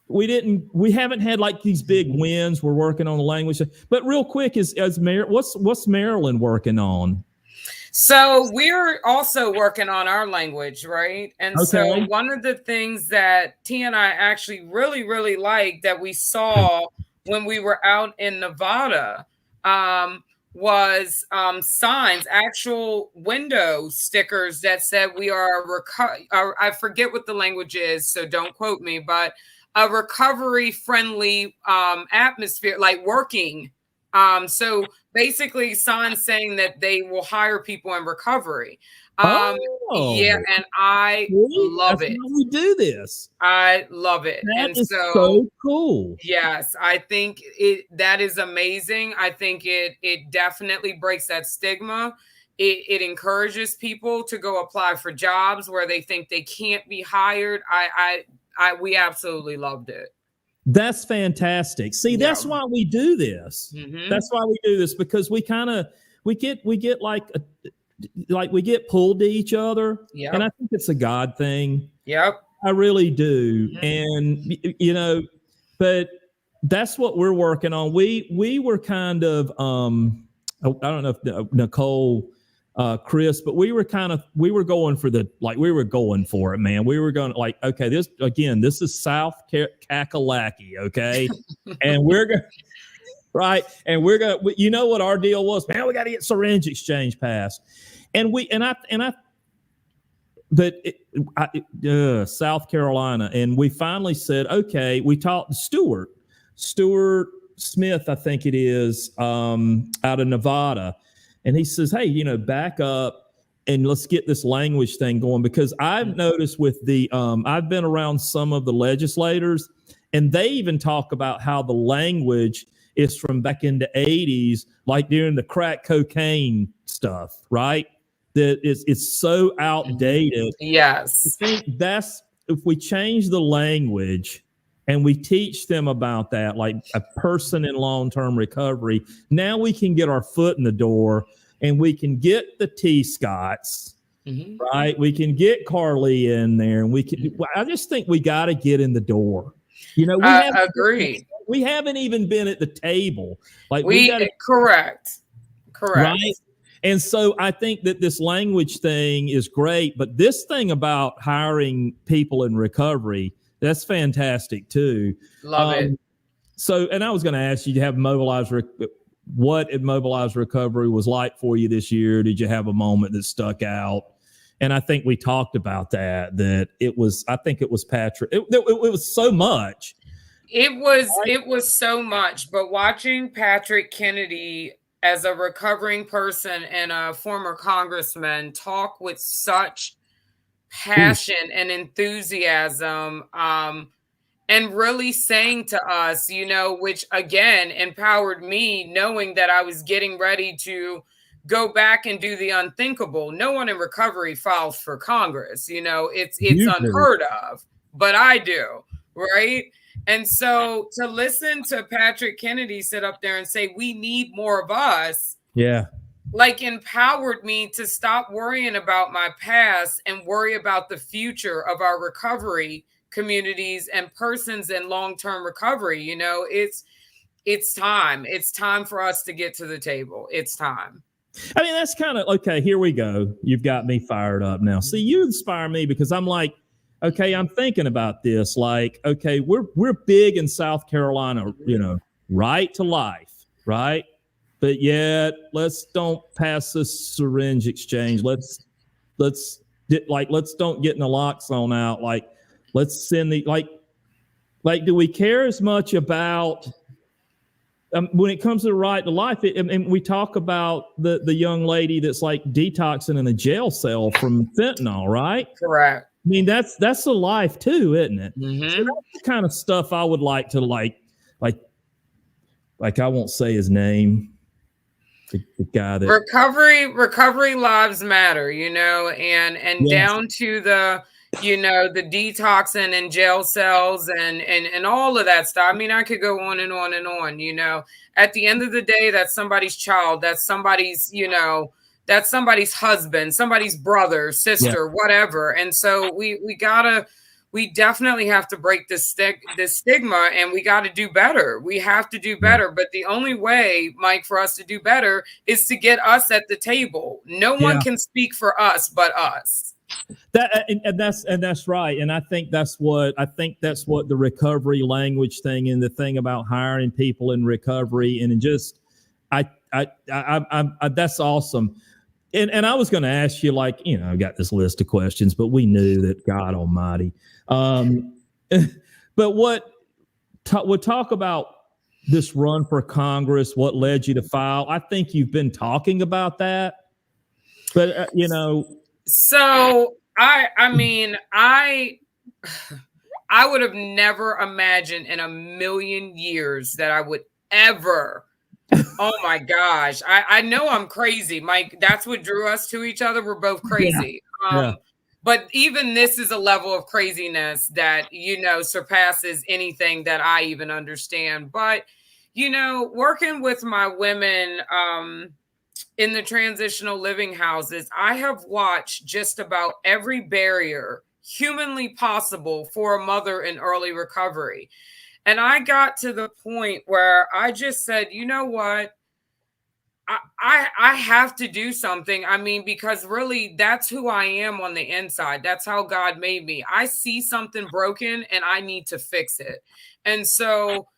we haven't had like these big wins. We're working on the language. But real quick, what's Maryland working on? So we're also working on our language, right? And so one of the things that T and I actually really, really liked that we saw when we were out in Nevada was signs, actual window stickers that said we are I forget what the language is, so don't quote me, but a recovery-friendly atmosphere, like working. So basically signs saying that they will hire people in recovery. Yeah, and I love it. How we do this. I love it. That is so cool. Yes, I think that is amazing. I think it definitely breaks that stigma. It encourages people to go apply for jobs where they think they can't be hired. We absolutely loved it. That's fantastic. See, that's why we do this. That's why we do this, because we get we get pulled to each other. And I think it's a God thing. Yep. I really do. And, but that's what we're working on. We were kind of, I don't know if Nicole, Chris, but we were going for it, man. We were going okay, this is South Kakalaki. Okay. And we're going right. And we're going to, what our deal was, man, we got to get syringe exchange passed. And South Carolina, and we finally said, okay, we talked to Stuart Smith, I think it is, out of Nevada. And he says, hey, back up and let's get this language thing going, because I've noticed with I've been around some of the legislators, and they even talk about how the language is from back in the 80s, like during the crack cocaine stuff, right? That it's so outdated. Yes. I think if we change the language and we teach them about that, like a person in long-term recovery, now we can get our foot in the door and we can get the T. Scotts, right? We can get Carleah in there, and I just think we got to get in the door. Agreed. We haven't even been at the table. Like correct. Right. And so I think that this language thing is great, but this thing about hiring people in recovery, that's fantastic too. Love it. So, and I was going to ask you to have what Mobilized Recovery was like for you this year. Did you have a moment that stuck out? And I think we talked about that I think it was Patrick. It was so much. It was so much, but watching Patrick Kennedy as a recovering person and a former congressman talk with such passion and enthusiasm, and really saying to us, which again empowered me, knowing that I was getting ready to go back and do the unthinkable. No one in recovery files for Congress. It's unheard of, but I do, right? And so to listen to Patrick Kennedy sit up there and say, we need more of us. Yeah. Like empowered me to stop worrying about my past and worry about the future of our recovery communities and persons in long-term recovery. It's time. It's time for us to get to the table. It's time. I mean, that's kind of, okay, here we go. You've got me fired up now. See, you inspire me because I'm like, okay, I'm thinking about this. Like, okay, we're big in South Carolina, right to life, right? But yet, let's don't pass this syringe exchange. Let's don't get naloxone out. Like, let's send do we care as much about when it comes to the right to life? And we talk about the young lady that's like detoxing in a jail cell from fentanyl, right? Correct. I mean, that's a life too, isn't it? Mm-hmm. So that's the kind of stuff I would like to like I won't say his name. The guy that recovery lives matter, and yes. Down to the detoxing and jail cells and all of that stuff. I mean, I could go on and on and on. At the end of the day, that's somebody's child. That's somebody's, that's somebody's husband, somebody's brother, sister, whatever. And so we definitely have to break this stigma, and we got to do better. We have to do better. But the only way, Mike, for us to do better is to get us at the table. No one can speak for us but us. That's right. And I think that's what the recovery language thing and the thing about hiring people in recovery and just I that's awesome. And I was going to ask you, I've got this list of questions, but we knew that God Almighty. But we'll talk about this run for Congress, what led you to file. I think you've been talking about that, but So I mean, I would have never imagined in a million years that I would ever. Oh my gosh. I know I'm crazy, Mike. That's what drew us to each other. We're both crazy. But even this is a level of craziness that, surpasses anything that I even understand. But, working with my women in the transitional living houses, I have watched just about every barrier humanly possible for a mother in early recovery. And I got to the point where I just said, you know what? I have to do something. I mean, because really that's who I am on the inside. That's how God made me. I see something broken and I need to fix it. And so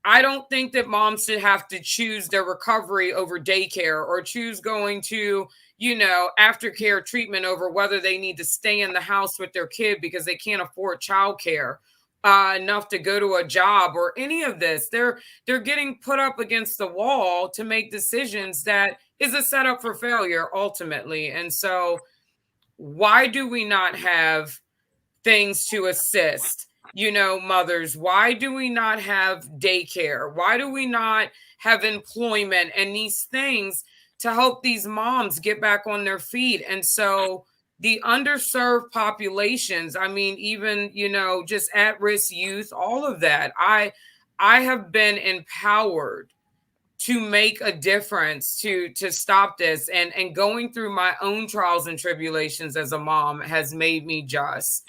I don't think that moms should have to choose their recovery over daycare or choose going to, aftercare treatment over whether they need to stay in the house with their kid because they can't afford childcare enough to go to a job or any of this. They're getting put up against the wall to make decisions that is a setup for failure ultimately. And so why do we not have things to assist, mothers? Why do we not have daycare? Why do we not have employment and these things to help these moms get back on their feet? And so the underserved populations, I mean, even, just at-risk youth, all of that, I have been empowered to make a difference to stop this. And going through my own trials and tribulations as a mom has made me just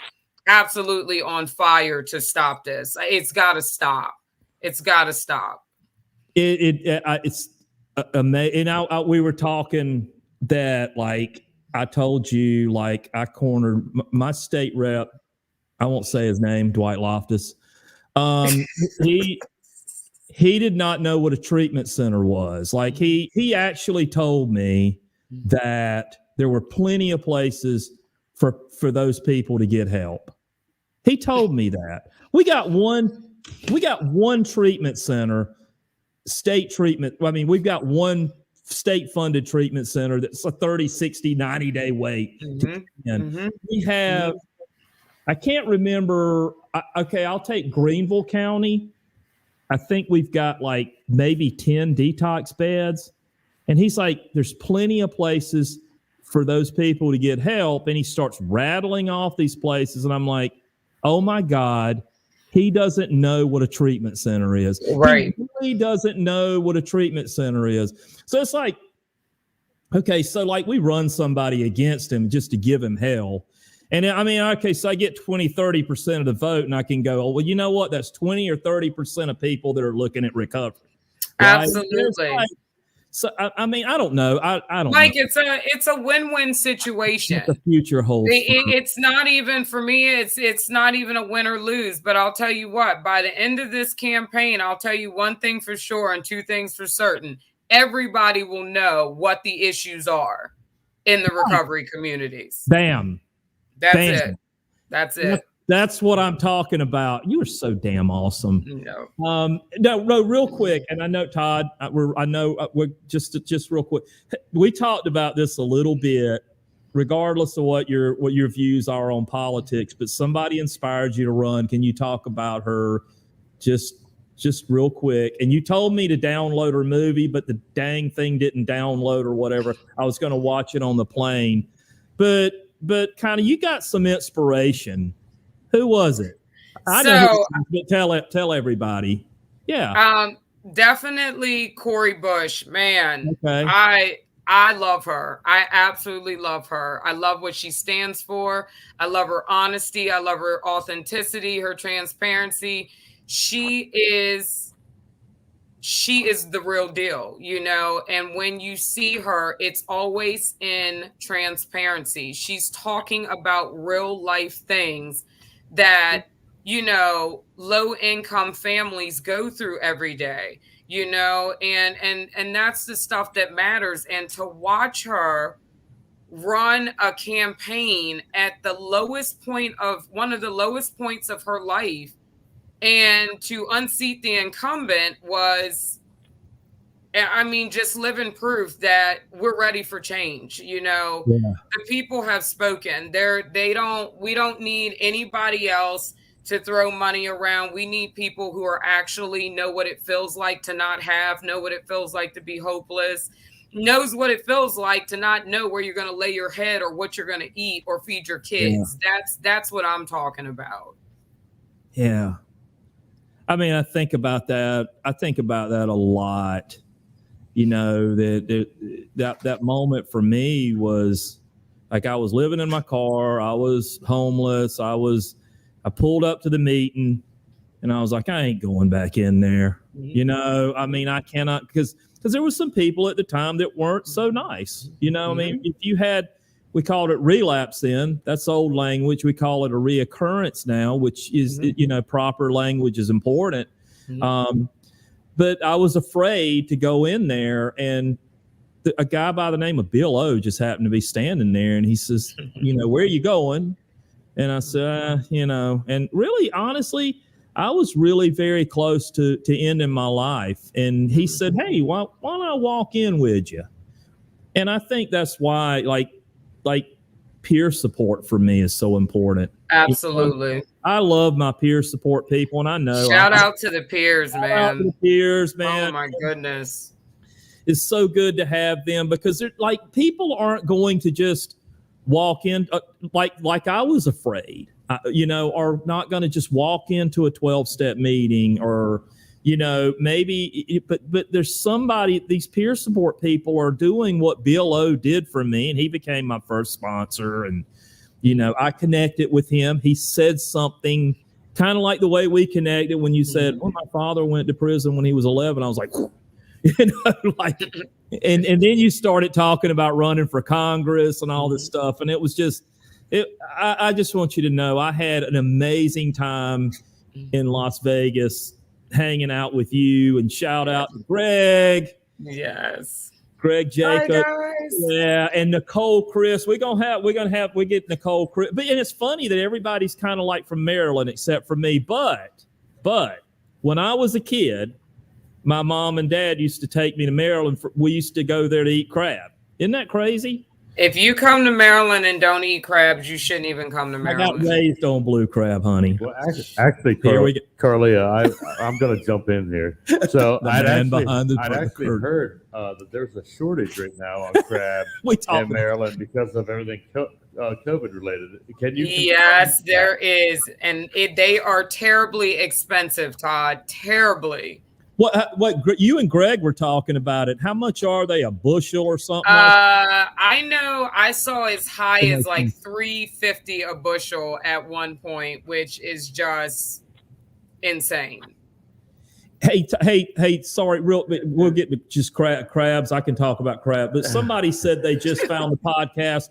absolutely on fire to stop this. It's got to stop. It's got to stop. It's amazing. And we were talking that, like, I told you, like, I cornered my state rep. I won't say his name, Dwight Loftus. He did not know what a treatment center was. Like, he actually told me that there were plenty of places for those people to get help. He told me that. We got one treatment center, state treatment. I mean, we've got one state-funded treatment center that's a 30, 60, 90-day wait. We have, I can't remember. Okay, I'll take Greenville County. I think we've got like maybe 10 detox beds. And he's like, there's plenty of places for those people to get help. And he starts rattling off these places. And I'm like, oh my God, he doesn't know what a treatment center is. Right. He really doesn't know what a treatment center is. So it's like, okay, so like we run somebody against him just to give him hell. And I mean, okay, so I get 20, 30% of the vote and I can go, oh, well, you know what? That's 20 or 30% of people that are looking at recovery. Right? Absolutely. Like, so, I mean, I don't know. I don't like know. It's a win-win situation. The future holds. It's not even, for me, it's not even a win or lose, but I'll tell you what, by the end of this campaign, I'll tell you one thing for sure and two things for certain. Everybody will know what the issues are in the recovery communities. Bam. That's it. That's it. That's what I'm talking about. You are so damn awesome. No, real quick. And I know Todd, we're just real quick. We talked about this a little bit, regardless of what your views are on politics, but somebody inspired you to run. Can you talk about her just real quick? And you told me to download her movie, but the dang thing didn't download or whatever. I was going to watch it on the plane, but kind of, you got some inspiration. Who was it? I know, but tell everybody. Yeah. Definitely Cori Bush, man. Okay. I love her. I absolutely love her. I love what she stands for. I love her honesty. I love her authenticity, her transparency. She is the real deal, and when you see her, it's always in transparency. She's talking about real life things that, low income families go through every day, and that's the stuff that matters. And to watch her run a campaign at the lowest point of one of the lowest points of her life, and to unseat the incumbent was, I mean, just living proof that we're ready for change. The people have spoken. We don't need anybody else to throw money around. We need people who are actually know what it feels like to not have, know what it feels like to be hopeless, knows what it feels like to not know where you're going to lay your head or what you're going to eat or feed your kids. Yeah. That's what I'm talking about. Yeah. I mean, I think about that a lot. That moment for me was like, I was living in my car. I was homeless. I pulled up to the meeting and I was like, I ain't going back in there. I mean, I cannot, because there was some people at the time that weren't so nice. I mean, if you had, we called it relapse then. That's old language. We call it a reoccurrence now, which is, proper language is important. but I was afraid to go in there, and a guy by the name of Bill O just happened to be standing there, and he says, where are you going? And I said, and really, honestly, I was really very close to ending my life. And he said, hey, why don't I walk in with you? And I think that's why, like peer support for me is so important. Absolutely. I love my peer support people, and I know. Shout out to the peers, man. Shout out to the peers, man. Oh my goodness. It's so good to have them, because they're like, people aren't going to just walk in like I was afraid, are not going to just walk into a 12-step meeting, or maybe, but there's somebody. These peer support people are doing what Bill O did for me, and he became my first sponsor, and I connected with him. He said something kind of like the way we connected when you said, well, my father went to prison when he was 11. I was like, and then you started talking about running for Congress and all this stuff. And it was just, I just want you to know, I had an amazing time in Las Vegas hanging out with you, and shout out to Greg. Yes. Greg Jacob. Hi, guys. Yeah. And Nicole Chris. We get Nicole Chris. But, and it's funny that everybody's kind of like from Maryland except for me. But when I was a kid, my mom and dad used to take me to Maryland. We used to go there to eat crab. Isn't that crazy? If you come to Maryland and don't eat crabs, you shouldn't even come to Maryland. I got raised on blue crab, honey. Well, actually, Carleah, I'm going to jump in here. So I'd actually heard that there's a shortage right now on crab in Maryland because of everything COVID related. Can you? Yes, there is, and they are terribly expensive, Todd. Terribly. What you and Greg were talking about it. How much are they? A bushel or something? I know I saw as high as like $3.50 a bushel at one point, which is just insane. Hey, sorry, we'll get to just crabs. I can talk about crab, but somebody said they just found the podcast.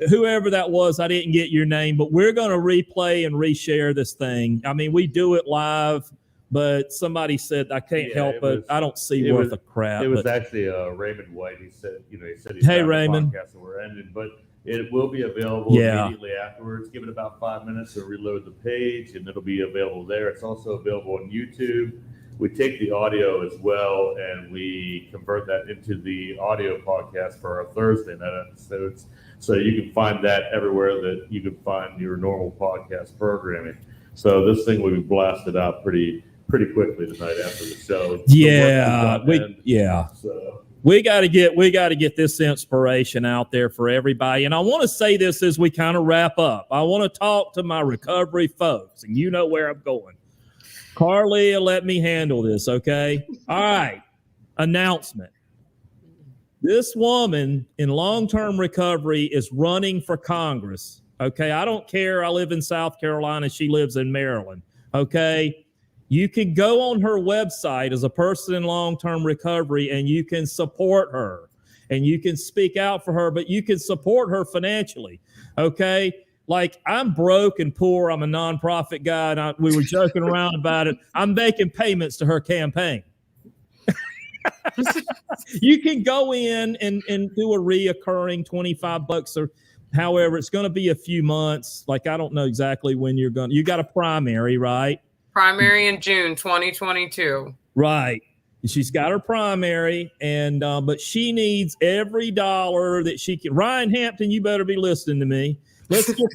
Whoever that was, I didn't get your name, but we're going to replay and reshare this thing. I mean, we do it live. But somebody said, I can't help it. I don't see worth a crap. It was actually Raymond White. He said, hey, Raymond. The podcast that we're ending, but it will be available immediately afterwards. Give it about 5 minutes to reload the page, and it'll be available there. It's also available on YouTube. We take the audio as well, and we convert that into the audio podcast for our Thursday night episodes. So you can find that everywhere that you can find your normal podcast programming. So this thing will be blasted out pretty quickly tonight after the show. We got to get this inspiration out there for everybody. And I want to say this as we kind of wrap up. I want to talk to my recovery folks, and you know where I'm going. Carleah, let me handle this, okay? All right. Announcement. This woman in long-term recovery is running for Congress. Okay, I don't care. I live in South Carolina. She lives in Maryland. Okay. You can go on her website as a person in long-term recovery, and you can support her, and you can speak out for her, but you can support her financially. Okay. Like, I'm broke and poor. I'm a nonprofit guy, and we were joking around about it. I'm making payments to her campaign. You can go in and do a reoccurring $25 or however, it's going to be a few months. Like, I don't know exactly when you got a primary, right? Primary in June 2022. Right. She's got her primary, and but she needs every dollar that she can. Ryan Hampton, you better be listening to me. Let's get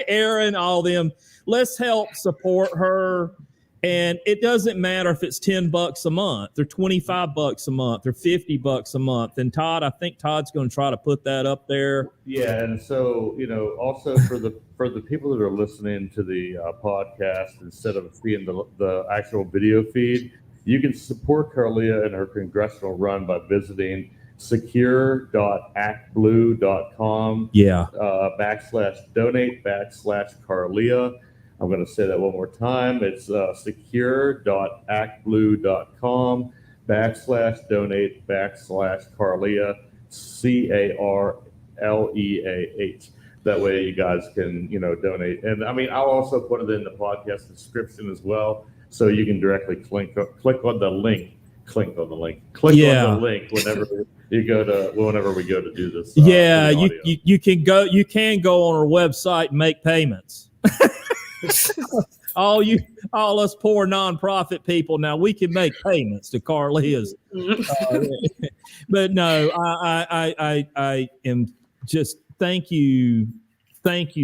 Aaron, all them. Let's help support her. And it doesn't matter if it's $10 a month or $25 a month or $50 a month. And Todd, I think Todd's going to try to put that up there. Yeah, and so also for the people that are listening to the podcast instead of seeing the actual video feed, you can support Carleah in her congressional run by visiting secure.actblue.com. Yeah. /donate/Carleah. I'm going to say that one more time. It's secure.actblue.com /donate/Carleah, CARLEAH. That way you guys can, donate. And I mean, I'll also put it in the podcast description as well. so you can directly click on the link whenever whenever we go to do this. You can go on our website and make payments. all us poor nonprofit people, now we can make payments to Carleah's. But no, I am just thank you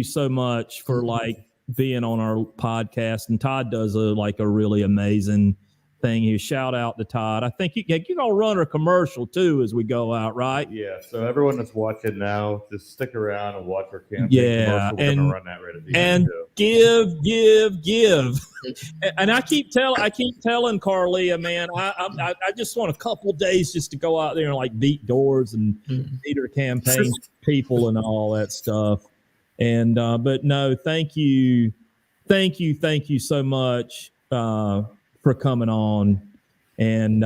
so much for like being on our podcast. And Todd does a really amazing thing here. Shout out to Todd. I think you gonna run a commercial too as we go out, right? Yeah. So everyone that's watching now, just stick around and watch our campaign. Yeah, We're gonna run that right at the end. And give. And I keep telling Carleah, man, I just want a couple days just to go out there and like beat doors and beat her campaign people and all that stuff. And but no, thank you so much for coming on, and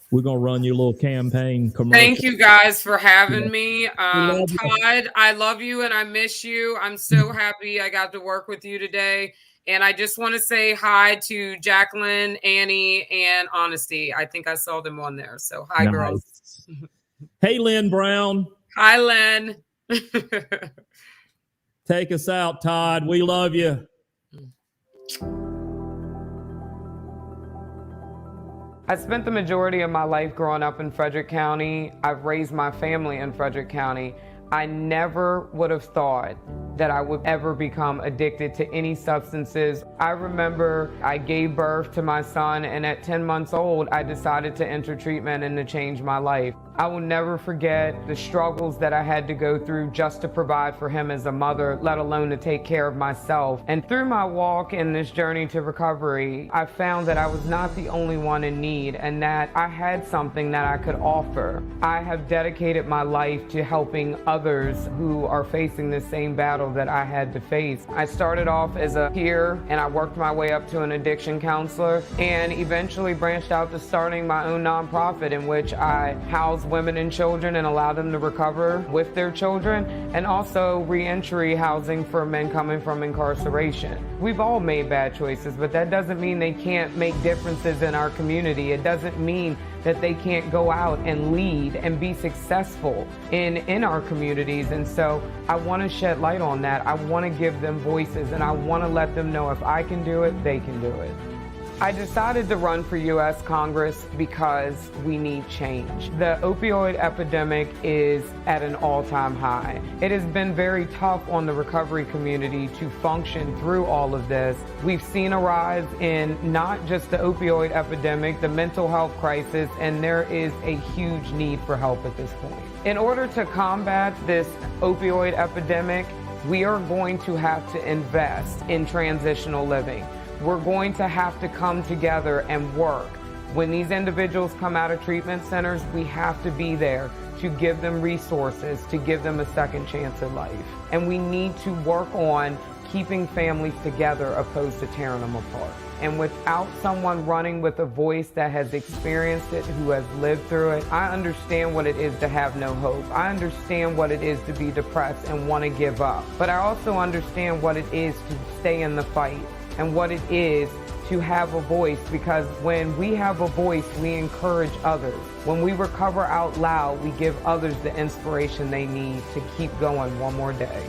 we're gonna run your little campaign commercial. Thank you guys for having me. Todd, I love you and I miss you. I'm so happy I got to work with you today. And I just want to say hi to Jacqueline, Annie, and Honesty. I think I saw them on there. So hi, girls. Hey, Lynn Brown. Hi, Lynn. Take us out, Todd. We love you. I spent the majority of my life growing up in Frederick County. I've raised my family in Frederick County. I never would have thought that I would ever become addicted to any substances. I remember I gave birth to my son, and at 10 months old, I decided to enter treatment and to change my life. I will never forget the struggles that I had to go through just to provide for him as a mother, let alone to take care of myself. And through my walk in this journey to recovery, I found that I was not the only one in need and that I had something that I could offer. I have dedicated my life to helping others who are facing the same battle that I had to face. I started off as a peer and I worked my way up to an addiction counselor and eventually branched out to starting my own nonprofit in which I house women and children and allow them to recover with their children, and also reentry housing for men coming from incarceration. We've all made bad choices, but that doesn't mean they can't make differences in our community. It doesn't mean that they can't go out and lead and be successful in our communities. And so I want to shed light on that. I want to give them voices, and I want to let them know if I can do it, they can do it. I decided to run for U.S. Congress because we need change. The opioid epidemic is at an all-time high. It has been very tough on the recovery community to function through all of this. We've seen a rise in not just the opioid epidemic, the mental health crisis, and there is a huge need for help at this point. In order to combat this opioid epidemic, we are going to have to invest in transitional living. We're going to have to come together and work. When these individuals come out of treatment centers, we have to be there to give them resources, to give them a second chance at life. And we need to work on keeping families together opposed to tearing them apart. And without someone running with a voice that has experienced it, who has lived through it, I understand what it is to have no hope. I understand what it is to be depressed and want to give up. But I also understand what it is to stay in the fight and what it is to have a voice, because when we have a voice, we encourage others. When we recover out loud, we give others the inspiration they need to keep going one more day.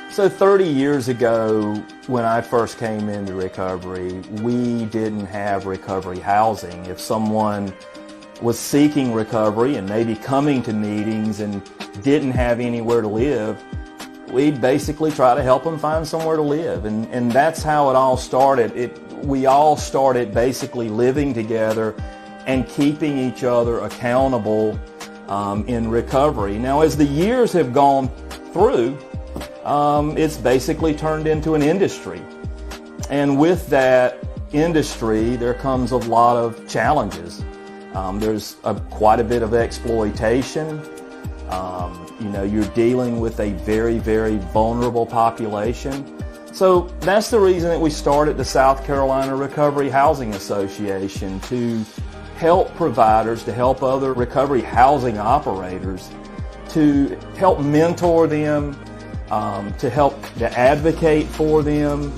So 30 years ago, when I first came into recovery, we didn't have recovery housing. If someone was seeking recovery and maybe coming to meetings and didn't have anywhere to live, we'd basically try to help them find somewhere to live. And that's how it all started. We all started basically living together and keeping each other accountable in recovery. Now, as the years have gone through, it's basically turned into an industry. And with that industry, there comes a lot of challenges. There's quite a bit of exploitation. You know, you're dealing with a very, very vulnerable population. So that's the reason that we started the South Carolina Recovery Housing Association, to help providers, to help other recovery housing operators, to help mentor them, to advocate for them.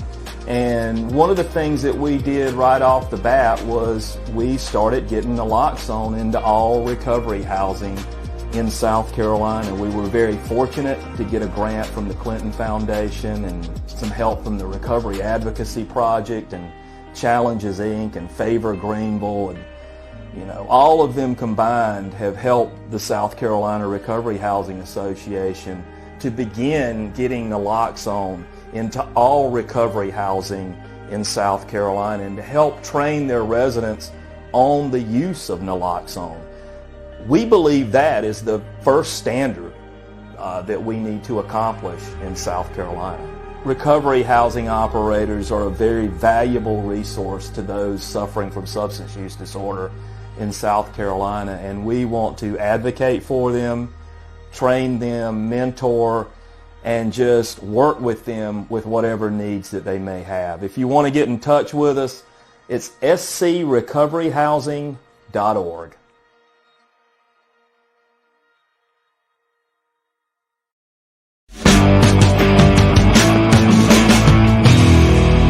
And one of the things that we did right off the bat was we started getting naloxone into all recovery housing in South Carolina. We were very fortunate to get a grant from the Clinton Foundation and some help from the Recovery Advocacy Project and Challenges Inc. and Favor Greenville, and you know, all of them combined have helped the South Carolina Recovery Housing Association to begin getting naloxone into all recovery housing in South Carolina, and to help train their residents on the use of naloxone. We believe that is the first standard that we need to accomplish in South Carolina. Recovery housing operators are a very valuable resource to those suffering from substance use disorder in South Carolina, and we want to advocate for them, train them, mentor, and just work with them with whatever needs that they may have. If you want to get in touch with us, it's screcoveryhousing.org.